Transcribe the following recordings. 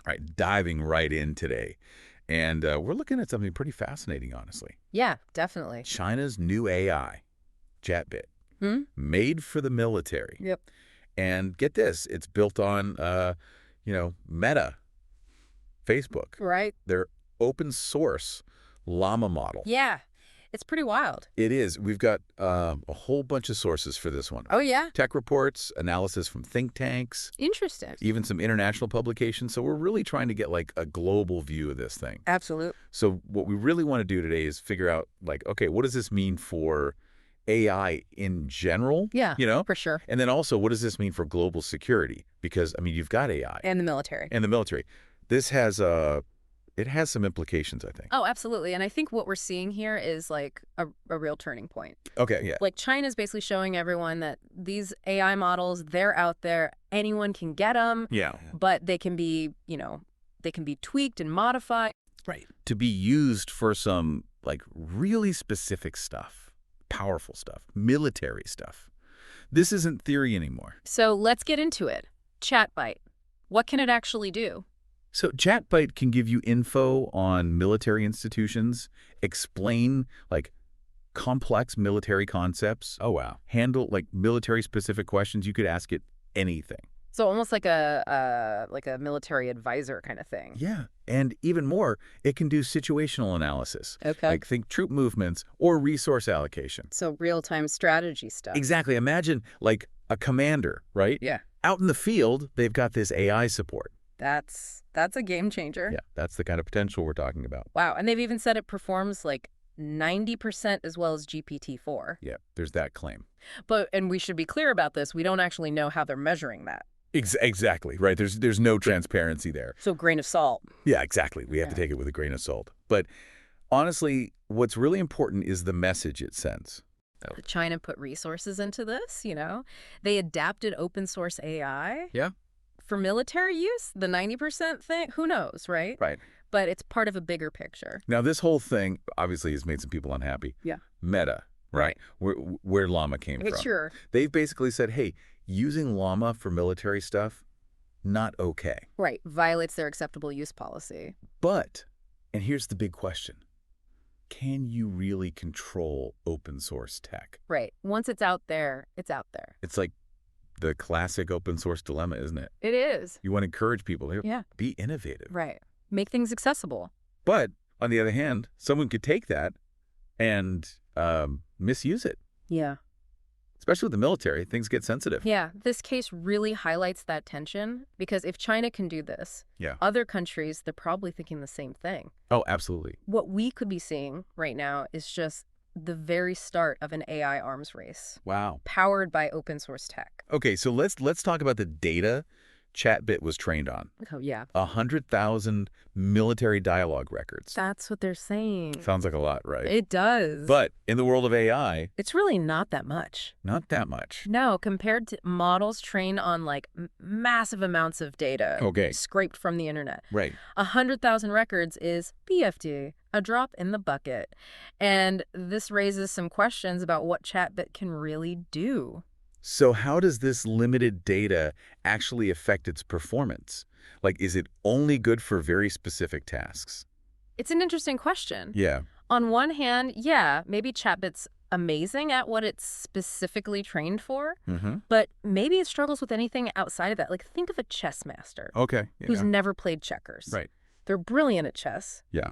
right, diving right in today. And we're looking at something pretty fascinating, honestly. Yeah, definitely. China's new AI, ChatBIT, Hmm? made for the military. Yep. And get this, it's built on, Meta, Facebook, Right? their open source Llama model. Yeah. It's pretty wild. It is. We've got a whole bunch of sources for this one. Oh, yeah? Tech reports, analysis from think tanks, Interesting. even some international publications. So we're really trying to get like a global view of this thing. Absolutely. So what we really want to do today is figure out like, okay, what does this mean for AI in general? Yeah, for sure. And then also, what does this mean for global security? Because, I mean, you've got AI. And the military. And the military. This has it has some implications, I think. Oh, absolutely. And I think what we're seeing here is like a real turning point. Okay, yeah. Like China's basically showing everyone that these AI models, they're out there. Anyone can get them. Yeah. But they can be, they can be tweaked and modified. Right. To be used for some like really specific stuff, powerful stuff, military stuff. This isn't theory anymore. So let's get into it. Chatbyte. What can it actually do? So Chatbyte can give you info on military institutions, explain like complex military concepts. Oh, wow. Handle like military-specific questions. You could ask it anything. So almost like a military advisor kind of thing. Yeah. And even more, it can do situational analysis. Okay. Like think troop movements or resource allocation. So real-time strategy stuff. Exactly. Imagine like a commander, right? Yeah. Out in the field, they've got this AI support. That's a game changer. Yeah, that's the kind of potential we're talking about. Wow. And they've even said it performs like 90% as well as GPT-4. Yeah, there's that claim. And we should be clear about this. We don't actually know how they're measuring that. Exactly, right. There's no transparency there. So grain of salt. Yeah, exactly. We have to take it with a grain of salt. But honestly, what's really important is the message it sends. China put resources into this, They adapted open source AI. Yeah. For military use, the 90% thing, who knows, right? Right. But it's part of a bigger picture. Now, this whole thing obviously has made some people unhappy. Yeah. Meta, right? Where Llama came from. Sure. They've basically said, hey, using Llama for military stuff, not okay. Right. Violates their acceptable use policy. But, and here's the big question, can you really control open source tech? Right. Once it's out there, it's out there. It's like the classic open source dilemma, isn't it? It is. You want to encourage people to be innovative. Right. Make things accessible. But on the other hand, someone could take that and misuse it. Yeah. Especially with the military, things get sensitive. Yeah. This case really highlights that tension because if China can do this, other countries, they're probably thinking the same thing. Oh, absolutely. What we could be seeing right now is just the very start of an AI arms race. Wow. Powered by open source tech. Okay, so let's talk about the data ChatBIT was trained on. Oh, yeah. 100,000 military dialogue records. That's what they're saying. Sounds like a lot, right? It does. But in the world of AI... it's really not that much. Not that much. No, compared to models trained on like massive amounts of data. Okay. Scraped from the internet. Right. 100,000 records is BFD, a drop in the bucket. And this raises some questions about what ChatBIT can really do. So how does this limited data actually affect its performance? Like, is it only good for very specific tasks? It's an interesting question. Yeah. On one hand, yeah, maybe ChatBIT's amazing at what it's specifically trained for, but maybe it struggles with anything outside of that. Like, think of a chess master who's never played checkers. Right. They're brilliant at chess. Yeah.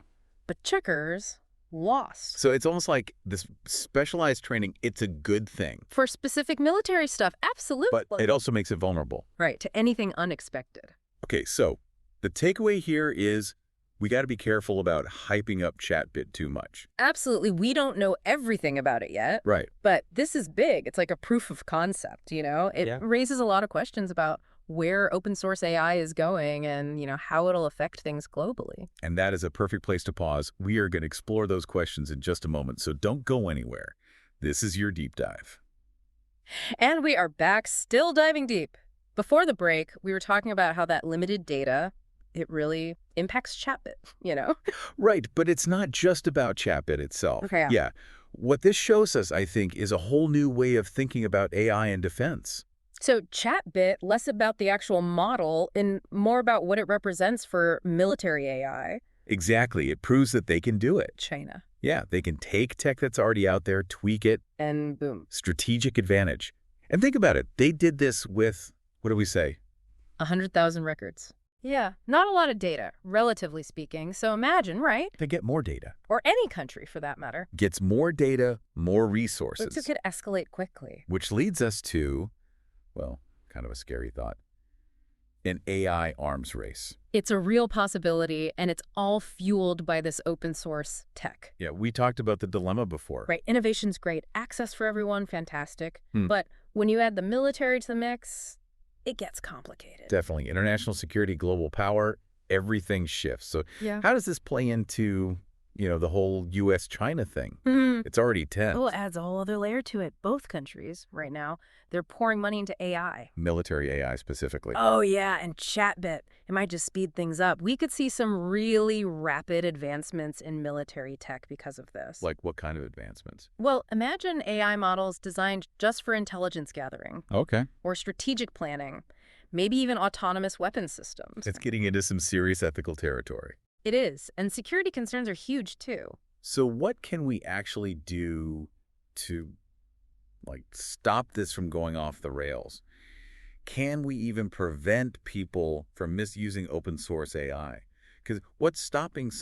But checkers... lost. So it's almost like this specialized training, it's a good thing. For specific military stuff, absolutely. But it also makes it vulnerable. Right, to anything unexpected. Okay, so the takeaway here is we got to be careful about hyping up ChatBIT too much. Absolutely. We don't know everything about it yet. Right. But this is big. It's like a proof of concept, It raises a lot of questions about where open source AI is going and, how it'll affect things globally. And that is a perfect place to pause. We are going to explore those questions in just a moment, so don't go anywhere. This is your deep dive. And we are back, still diving deep. Before the break, we were talking about how that limited data, it really impacts ChatBIT, Right, but it's not just about ChatBIT itself. Okay. Yeah. What this shows us, I think, is a whole new way of thinking about AI and defense. So ChatBIT, less about the actual model and more about what it represents for military AI. Exactly. It proves that they can do it. China. Yeah, they can take tech that's already out there, tweak it. And boom. Strategic advantage. And think about it. They did this with, what do we say? 100,000 records. Yeah, not a lot of data, relatively speaking. So imagine, right? To get more data. Or any country, for that matter. Gets more data, more resources. But it could escalate quickly. Which leads us to, well, kind of a scary thought. An AI arms race. It's a real possibility, and it's all fueled by this open source tech. Yeah, we talked about the dilemma before. Right, innovation's great. Access for everyone, fantastic. But when you add the military to the mix, it gets complicated. Definitely. International security, global power, everything shifts. So how does this play into, the whole U.S.-China thing? It's already tense. Oh, it adds a whole other layer to it. Both countries, right now, they're pouring money into AI. Military AI specifically. Oh, yeah, and ChatBIT. It might just speed things up. We could see some really rapid advancements in military tech because of this. Like what kind of advancements? Well, imagine AI models designed just for intelligence gathering. Okay. Or strategic planning. Maybe even autonomous weapons systems. It's getting into some serious ethical territory. It is, and security concerns are huge, too. So what can we actually do to, stop this from going off the rails? Can we even prevent people from misusing open source AI? Because what's stopping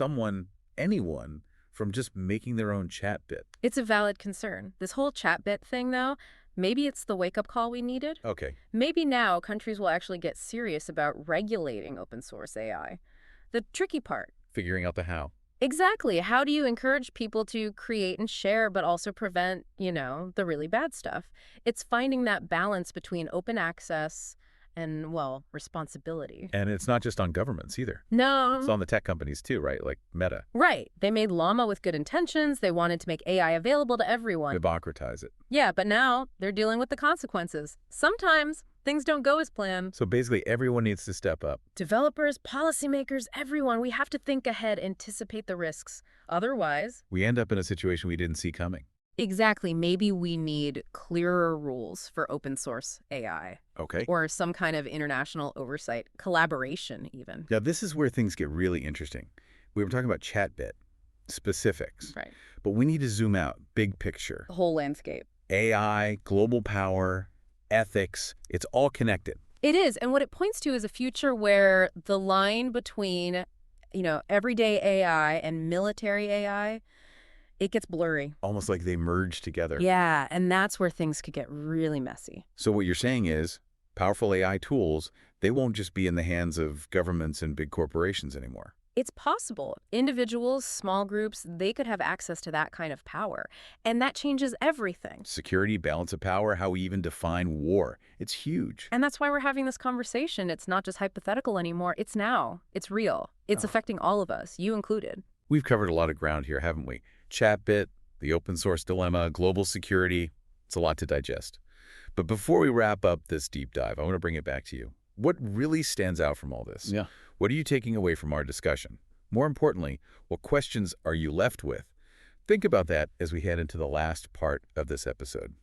anyone, from just making their own ChatBIT? It's a valid concern. This whole ChatBIT thing, though, maybe it's the wake-up call we needed. Okay. Maybe now countries will actually get serious about regulating open source AI. The tricky part. Figuring out the how. Exactly. How do you encourage people to create and share, but also prevent, the really bad stuff? It's finding that balance between open access and, responsibility. And it's not just on governments either. No. It's on the tech companies too, right? Like Meta. Right. They made Llama with good intentions. They wanted to make AI available to everyone. Democratize it. Yeah, but now they're dealing with the consequences. Sometimes things don't go as planned. So basically everyone needs to step up. Developers, policymakers, everyone. We have to think ahead, anticipate the risks. Otherwise, we end up in a situation we didn't see coming. Exactly. Maybe we need clearer rules for open source AI. Okay. Or some kind of international oversight, collaboration even. Now, this is where things get really interesting. We were talking about ChatBIT, specifics. Right. But we need to zoom out, big picture. The whole landscape. AI, global power, ethics, it's all connected. It is. And what it points to is a future where the line between, everyday AI and military AI, it gets blurry. Almost like they merge together. Yeah, and that's where things could get really messy. So what you're saying is powerful AI tools, they won't just be in the hands of governments and big corporations anymore. It's possible. Individuals, small groups, they could have access to that kind of power. And that changes everything. Security, balance of power, how we even define war. It's huge. And that's why we're having this conversation. It's not just hypothetical anymore. It's now. It's real. It's affecting all of us, you included. We've covered a lot of ground here, haven't we? ChatBIT, the open source dilemma, global security. It's a lot to digest. But before we wrap up this deep dive, I want to bring it back to you. What really stands out from all this? Yeah. What are you taking away from our discussion? More importantly, what questions are you left with? Think about that as we head into the last part of this episode.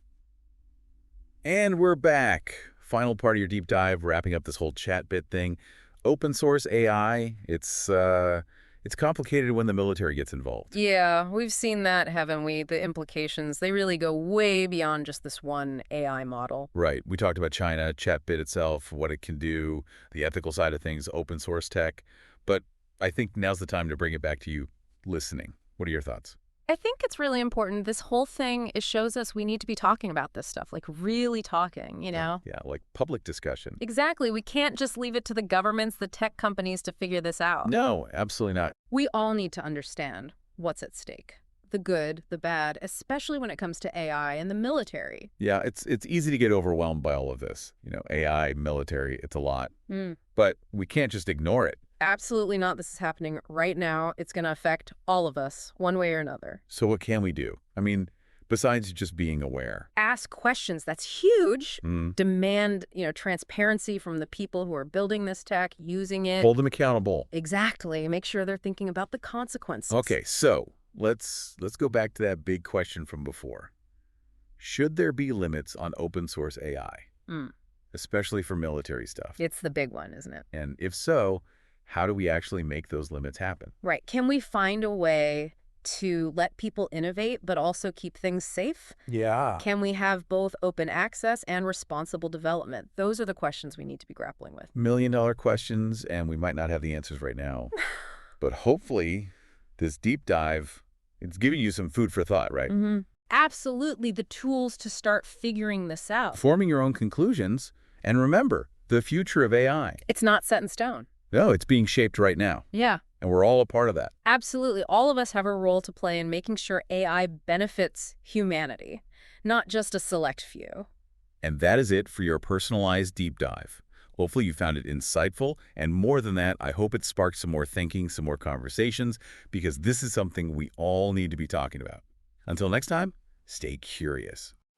And we're back. Final part of your deep dive, wrapping up this whole ChatBIT thing. Open source AI, it's complicated when the military gets involved. Yeah, we've seen that, haven't we? The implications, they really go way beyond just this one AI model. Right. We talked about China, ChatBIT itself, what it can do, the ethical side of things, open source tech. But I think now's the time to bring it back to you listening. What are your thoughts? I think it's really important. This whole thing, it shows us we need to be talking about this stuff, like really talking, Yeah, like public discussion. Exactly. We can't just leave it to the governments, the tech companies to figure this out. No, absolutely not. We all need to understand what's at stake. The good, the bad, especially when it comes to AI and the military. Yeah, it's easy to get overwhelmed by all of this. AI, military, it's a lot. But we can't just ignore it. Absolutely not. This is happening right now. It's going to affect all of us, one way or another. So what can we do? I mean, besides just being aware. Ask questions. That's huge. Demand, transparency from the people who are building this tech, using it. Hold them accountable. Exactly. Make sure they're thinking about the consequences. Okay, so let's go back to that big question from before. Should there be limits on open source AI? especially for military stuff. It's the big one, isn't it? And if so, how do we actually make those limits happen? Right. Can we find a way to let people innovate but also keep things safe? Yeah. Can we have both open access and responsible development? Those are the questions we need to be grappling with. $1,000,000 questions, and we might not have the answers right now. But hopefully, this deep dive, it's giving you some food for thought, right? Mm-hmm. Absolutely, the tools to start figuring this out. Forming your own conclusions. And remember, the future of AI. It's not set in stone. No, it's being shaped right now. Yeah. And we're all a part of that. Absolutely. All of us have a role to play in making sure AI benefits humanity, not just a select few. And that is it for your personalized deep dive. Hopefully you found it insightful, and more than that, I hope it sparked some more thinking, some more conversations, because this is something we all need to be talking about. Until next time, stay curious.